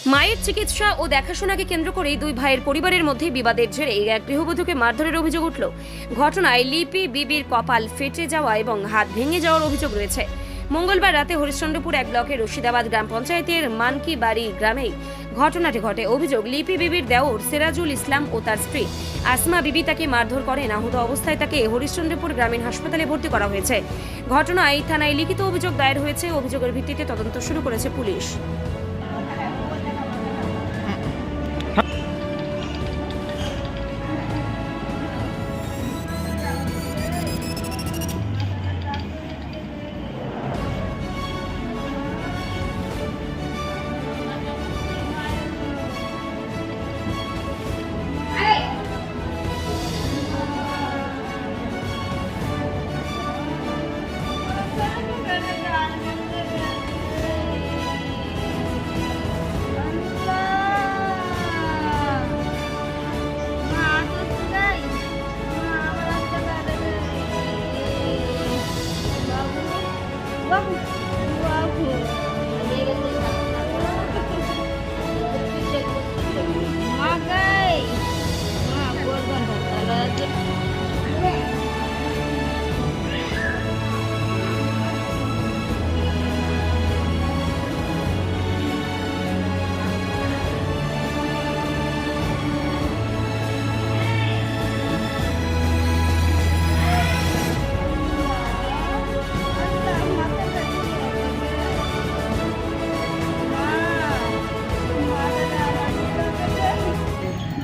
মায়ের চিকিৎসা ও দেখাশোনাকে কেন্দ্র করেই দুই ভাইয়ের পরিবারের মধ্যে বিবাদের জেরে এক গৃহবধূকে মারধরের অভিযোগ উঠল। ঘটনায় লিপি বিবির কপাল ফেটে যাওয়া এবং হাত ভেঙে যাওয়ার অভিযোগ রয়েছে। মঙ্গলবার রাতে হরিশ্চন্দ্রপুর 1 ব্লকের রশিদাবাদ গ্রাম পঞ্চায়েতের মানকি বাড়ি গ্রামেই ঘটনাটি ঘটে। অভিযোগ, লিপি বিবির দেওর সিরাজুল ইসলাম ও তার স্ত্রী আসমা বিবি তাকে মারধর করেন। আহত অবস্থায় তাকে হরিশ্চন্দ্রপুর গ্রামীণ হাসপাতালে ভর্তি করা হয়েছে। ঘটনায় থানায় লিখিত অভিযোগ দায়ের হয়েছে। অভিযোগের ভিত্তিতে তদন্ত শুরু করেছে পুলিশ।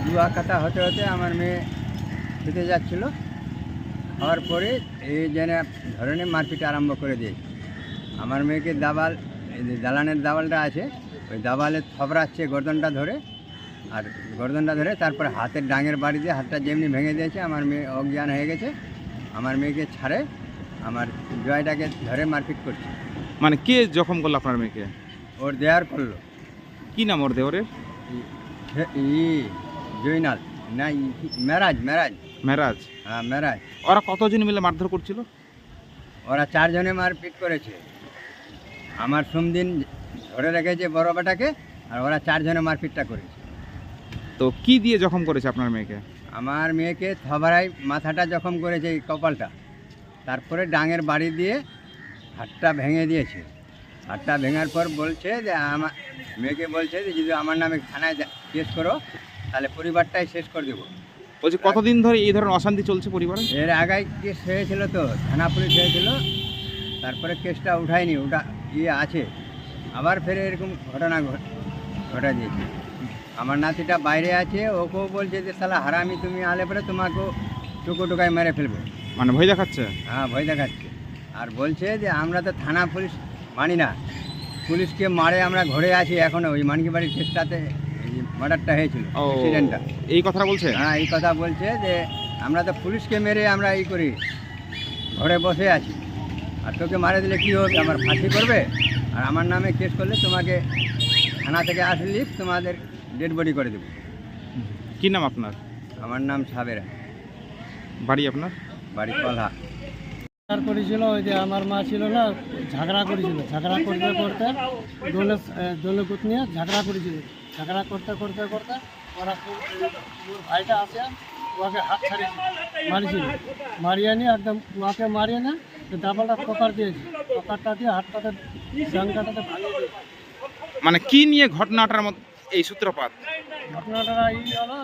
জুয়া কাটা হতে হতে আমার মেয়ে খেতে যাচ্ছিল। হওয়ার পরে এই যেন ধরনের মারপিট আরম্ভ করে দিয়েছে। আমার মেয়েকে দাবাল, এই যে দালানের দাবালটা আছে, ওই দাবালে থবড়াচ্ছে গর্দনটা ধরে, আর গর্দনটা ধরে তারপরে হাতের ডাঙের বাড়ি দিয়ে হাতটা যেমনি ভেঙে দিয়েছে। আমার মেয়ে অজ্ঞান হয়ে গেছে। আমার মেয়েকে ছাড়ে আমার জয়টাকে ধরে মারপিট করছে। মানে কে জখম করলো আপনার মেয়েকে? ওর দেয়ার করলো। কি নাম ওর দেওরের? জয়নাল না, মেরাজ মেরাজ মেরাজ। হ্যাঁ মেরাজ। ওরা কতজন মিলে মারধর করছিল? ওরা 4 জনে মারপিট করেছে। আমার সোমদিন ধরে রেখেছে বড় বেটাকে, আর ওরা 4 জনে মারপিটটা করেছে। তো কি দিয়ে জখম করেছে আপনার মেয়েকে? আমার মেয়েকে থবড়ায় মাথাটা জখম করেছে, এই কপালটা, তারপরে ডাঙের বাড়ি দিয়ে হাতটা ভেঙে দিয়েছে। হাতটা ভেঙার পর বলছে যে আমার মেয়েকে বলছে যে যদি আমার নামে থানায় কেস করো তাহলে পরিবারটাই শেষ করে দেবো। বলছি কতদিন ধরে এই ধরনের অশান্তি চলছে পরিবারে? এর আগে কেস হয়েছিল, তো থানা পুলিশ হয়েছিল, তারপরে কেসটা উঠায়নি, ওটা আছে। আবার ফের এরকম ঘটনা ঘটা দিয়েছে। আমার নাতিটা বাইরে আছে, ওকেও বলছে যে শালা হারামি, তুমি আলে পরে তোমাকেও টুকোটুকায় মেরে ফেলবো। মানে ভয় দেখাচ্ছে? হ্যাঁ ভয় দেখাচ্ছে। আর বলছে যে আমরা তো থানা পুলিশ মানি না, পুলিশকে মারে আমরা ঘরে আছি এখনও। ওই মানকি বাড়ির কেসটাতে মার্ডারটা হয়েছিল, অ্যাক্সিডেন্টটা। এই কথাটা বলছে? হ্যাঁ এই কথা বলছে যে আমরা তো পুলিশকে মেরে আমরা এই করি, ঘরে বসে আছি, আর তোকে মারে দিলে কী হবে, আমার ফাঁসি করবে, আর আমার নামে কেস করলে তোমাকে থানা থেকে আসলে তোমাদের ডেড বডি করে দেবো। কি নাম আপনার? আমার নাম সাবেরা। বাড়ি আপনার? বাড়ি কলহা। করেছিল ওই যে আমার মা ছিল না, ঝগড়া করেছিল। ঝগড়া করতে করতে দোলে কুত নিয়ে ঝগড়া করেছিল। ঝগড়া করতে করতে করতে ওরা ওর ভাইটা আসে, ওকে হাত ছাড়িয়েছিল, মারিছিল। মারিয়ে নিয়ে একদম ওকে মারিয়ে না দাবালটা কপার দিয়েছে। কপারটা দিয়ে হাতটাতে জানটাটাতে ভাঙিয়ে দিয়েছে। মানে কি নিয়ে ঘটনাটার মধ্যে এই সূত্রপাত? ঘটনাটা এই হলো,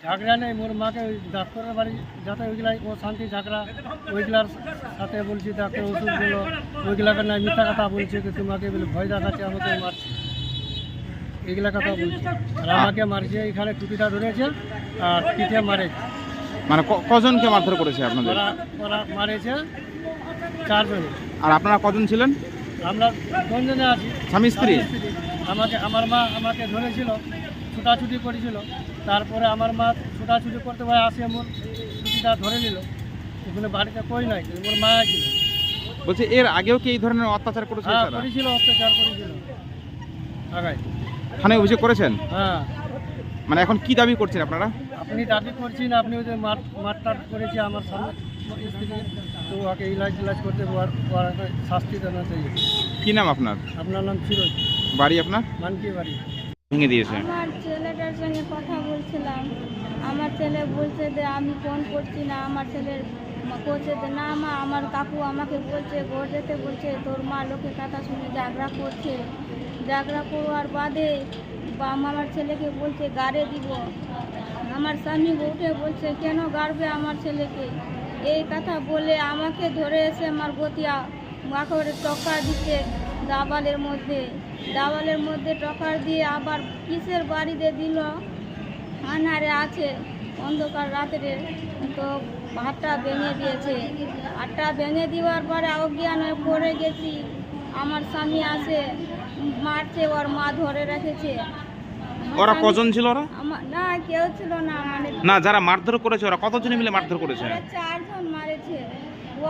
ঝগড়া নেই মোর মাকে ওই ডাক্তারের বাড়ি যাতে ওইগুলাই ও শান্তি ঝগড়া, ওইগুলার সাথে বলছি ডাক্তার ওষুধগুলো, ওইগুলাকে না মিথ্যা কথা বলছে যে তোমাকে বলে ভয় দেখাচ্ছে, আমাকে মারছে, এইগুলা কথা বলছে। আর আমাকে মারছে, এখানে টুপিটা ধরেছে আর পিঠে মারেছে। মানে কজনকে মারধর করেছে আপনাদের? ওরা মারেছে 4 জনে। আর আপনারা কজন ছিলেন? আমরা 2 জনে আছি, স্বামী স্ত্রী। আমার মা আমাকে ধরেছিল, ছুটাছুটি করেছিল। তারপরে আমার মা ছুটাছুটি করতে ভাই আসে, মোর ছুটিটা ধরে নিল। ওখানে বাড়িতে কই নাই, মোর মা ছিল। বলছি এর আগেও কি এই ধরনের অত্যাচার করেছে? হ্যাঁ করেছিল, অত্যাচার করেছিল আগাই। থানায় অভিযোগ করেছেন? হ্যাঁ। মানে এখন কি দাবি করছেন আপনারা? আপনি দাবি করছেন, আপনি ওই যে মারটার করেছে আমার স্বামী স্ত্রী, তো ওকে ইলাজ করতে শাস্তি দেওয়া চাই। কি নাম আপনার? আপনার নাম ফিরোজ। বাড়ি আপনার? মানকি বাড়ি। ভেঙে দিয়েছে? আমার ছেলেটার সঙ্গে কথা বলছিলাম, আমার ছেলে বলছে যে আমি ফোন করছি না, আমার ছেলের করছে যে না মা, আমার কাকু আমাকে বলছে ঘর যেতে বলছে, তোর মা লোকের কথা শুনে ঝগড়া করছে, ঝগড়া করবার বাদে আমার ছেলেকে বলছে গাড়ে দিব। আমার স্বামী উঠে বলছে কেন গাড়বে আমার ছেলেকে, এই কথা বলে আমাকে ধরে এসে আমার গতিয়া মাখরে টকা দিচ্ছে দাবালের মধ্যে টকার দিয়ে আবার কিসের বাড়িতে দিল, আনারে আছে অন্ধকার রাত্রে, তো হাতটা ভেঙে দিয়েছে। হাতটা ভেঙে দেওয়ার পরে অজ্ঞান হয়ে পড়ে গেছি, আমার স্বামী আসে মারছে, ওর মা ধরে রেখেছে। ওরা কজন ছিল ওরা? আমার না কেউ ছিল না, মানে না, যারা মারধর করেছে ওরা কতজনে মিলে মারধর করেছে? 4 জন মারেছে।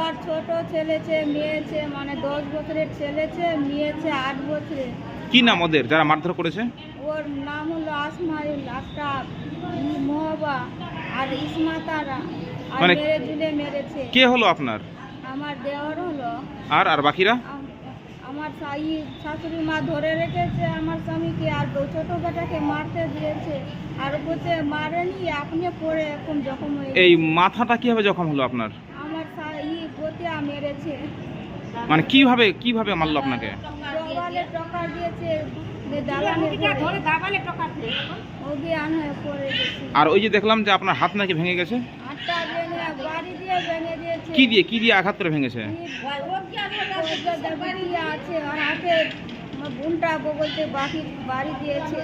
ওর ছোট ছেলেছে মেয়েছে, মানে 10 বছরের ছেলেছে মেয়েছে 8 বছরের। কি নাম ওদের যারা মারধর করেছে? ওর নাম হলো আসমাইল, আফতাব, মোহবা আর ইসমাতারা, আর মানে মেরে ঝুলে মেরেছে। কে হলো আপনার? আমার দেওয়ার হলো। আর বাকিরা? আমার শাশুড়ি মা ধরে রেখেছে আমার স্বামীকে, আর ছোট বেটাকে মারতে দিয়েছে, আর বলছে মারেনি, আপনি পড়ে এখন জখম হয়ে এই গেছে। মাথাটা কিভাবে জখম হলো আপনার? আমার গতিয়া মেরেছে, মানে কিভাবে মারলো আপনাকে? দেওয়ালে টকা দিয়েছে, দালানের টকা অজ্ঞান হয়ে পড়ে গেছে। আর ওই যে দেখলাম যে আপনার হাত নাকি ভেঙে গেছে? হাতটা ভেঙে বাড়ি দিয়ে ভেঙে দিয়েছে। কি দিয়ে আঘাত করে ভেঙেছে? আছে আর হাতে আমার বোনটা বলতে বাড়ি দিয়েছে,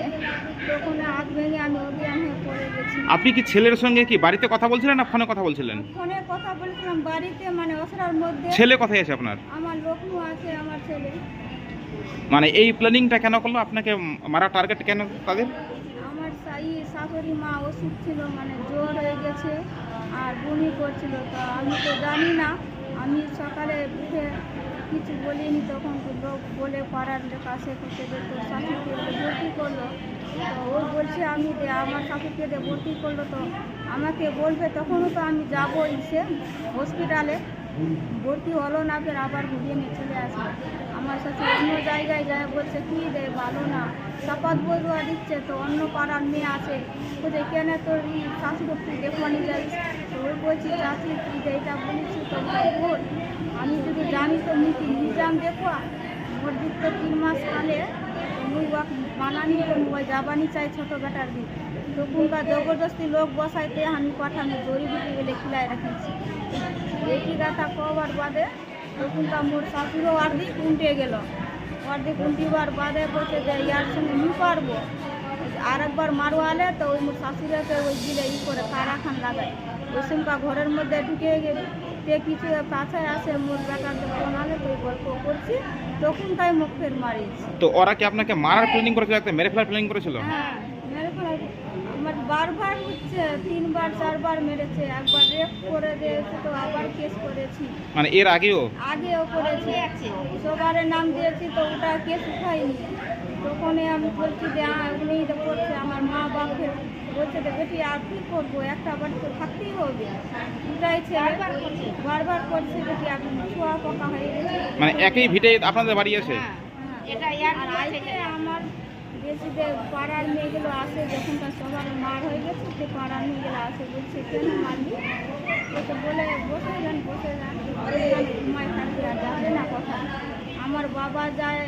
তখন হাত ভেঙে আমি অজ্ঞান হয়ে পড়ে গেছি। আপনি কি ছেলের সঙ্গে কি বাড়িতে কথা বলছিলেন না ফোনে কথা বলছিলেন? ফোনে কথা বলছিলাম বাড়িতে, মানে অসরার মধ্যে। ছেলে কোথায় আছে আপনার? আমার লক্ষ্মী আছে আমার ছেলে। মানে এই প্ল্যানিংটা কেন করলো আপনাকে মারা, টার্গেট কেন তাদের? আমার শাশুড়ি মা ওষুধ ছিল, মানে জ্বর হয়ে গেছে আর বমি করছিল, তো আমি তো জানি না। আমি সকালে উঠে কিছু বলিনি, তখন লোক বলে পাড়ার কাছে করতে যে তোর শাশুড়িকে ভর্তি করলো, তো ও বলছে আমি আমার শাশুড়িকে ভর্তি করলো, তো আমাকে বলবে, তখনও তো আমি যাবো ইসে হসপিটালে, ভর্তি হলো না, ফের আবার ঘুরিয়ে নিয়ে চলে আসবে। আমার সাথে অন্য জায়গায় যায়, বলছে কি রে ভালো না, শপথ বইয়া দিচ্ছে, তো অন্য পাড়ার মেয়ে আছে, বলছে কেন তোর শাশুড়ি তুই দেখবানি যাইস, তো ওই বলছি চাষি তুই এইটা বলেছি তো ভুল, আমি যদি জানি তো নিজাম দেখবা মোর দিক তো 3 মাস কালে মুই মানানি মুই যাবানি চাই ছোটো বেটার দিক, তখনকার জবরদস্তি লোক বসাইতে আমি পাঠানো জড়ি বুটি গেলে খিলাই রাখেছি। একই কথা কবার বাদে তখনকার মোর শাশুড়ও অর্ধেক উল্টে গেল, অর্ধেক উল্টিবার বাদে বলছে যে ইয়ার সঙ্গে নি পারবো, আর একবার মারোয়ালে তো ওই মোর শাশুড়িকে ওই দিলে করে কারাখান লাগায়, ওই সঙ্গে ঘরের মধ্যে ঢুকে গেলে কিছু কাছে আসে মোর বেটার ফোন আলে, তো গল্প করছি, তখন তাই মুখ ফের মারিয়েছি। তো ওরা কি আপনাকে মারার প্ল্যানিং করেছিল, একটা মেরে ফেলার প্ল্যানিং করেছিল? হ্যাঁ মেরে ফেলা, আমার বারবার হচ্ছে, 3 বার 4 বার মেরেছে, একবার রেপ করে দিয়েছে, তো আবার কেস করেছি, মানে এর আগেও করেছি, সবারের নাম দিয়েছি, তো ওটা কেস উঠাইনি। তখনই আমি বলছি যে উনি তো করছে, আমার মা বাপের বলছে যে বেটি আর কী করবো, একটা বাড়ি তো থাকতেই হবে, উঠাইছে বারবার করছে, বেটি এখন ছোঁয়া পোকা হয়ে গেছে। মানে একই ভিটে আপনাদের বাড়ি আছে? আর আইতে আমার বেশি পাড়ার মেয়েগুলো আসে, যখন তার সবার মার হয়ে গেছে, সে পাড়ার মেয়েগুলো আসে, বলছে কেন মারলি, তো বলে বসে যান ঘুমাই থাকবে, আর যাবে না কথা। আমার বাবা যায়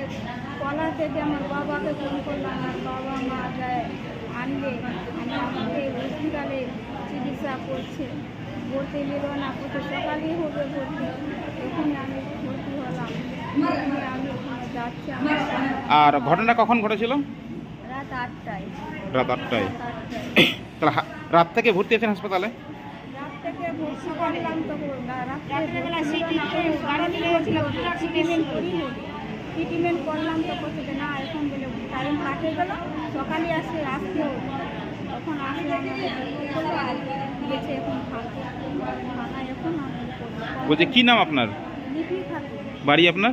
কলা থেকে, আমার বাবাকে ফোন করলাম, আমার বাবা মা যায় আনলে, আমাকে হসপিটালে চিকিৎসা করছে, ভর্তি নিল না, কত সকালেই হবে ভর্তি, এখানে আমি ভর্তি হলাম, আমি ওখানে যাচ্ছি। আমার আর ঘটনা কখন ঘটেছিল? রাত 8টায়। রাত 8টায়। তাহলে রাত থেকে ভর্তি আছেন হাসপাতালে? রাত থেকে ভর্তি করলাম, তো ট্রিটমেন্ট করলাম, তো বলছে না এখন বলে টাইম কাটে গেল, সকালে আসতে হবে, তখন আসলে গেছে, এখন থানায় এখন আমি বলছে কি নাম আপনার? লিপি খাতুন। বাড়ি আপনার?